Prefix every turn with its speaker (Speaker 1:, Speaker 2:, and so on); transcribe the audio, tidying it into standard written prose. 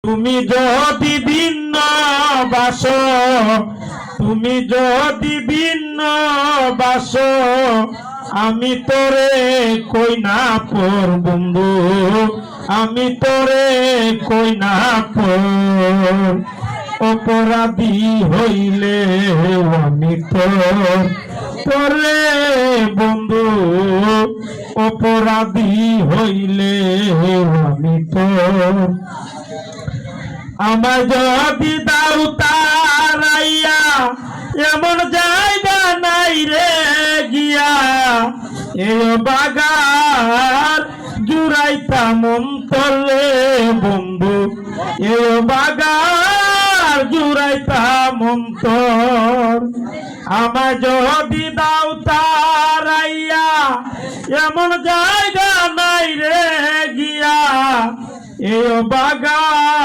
Speaker 1: তুমি যদি ভিন্ন বাস, তুমি যদি ভিন্ন বাস, আমি তোরে কই না পর বন্ধু, আমি তোরে কই না পর। অপরাধী হইলে আমি তোরে বন্ধু, অপরাধী হইলে আমি তোর। আমার যদি দাও তারাইয়া, এমন জায়গা নাই রে গিয়া, এ বাগার জুড়াইতাম অন্তরে বন্ধু, এ বাগার জুড়াইতাম অন্তর। আমার যদি দাও তারাইয়া, এমন জায়গা নাই রে গিয়া, এ বাগার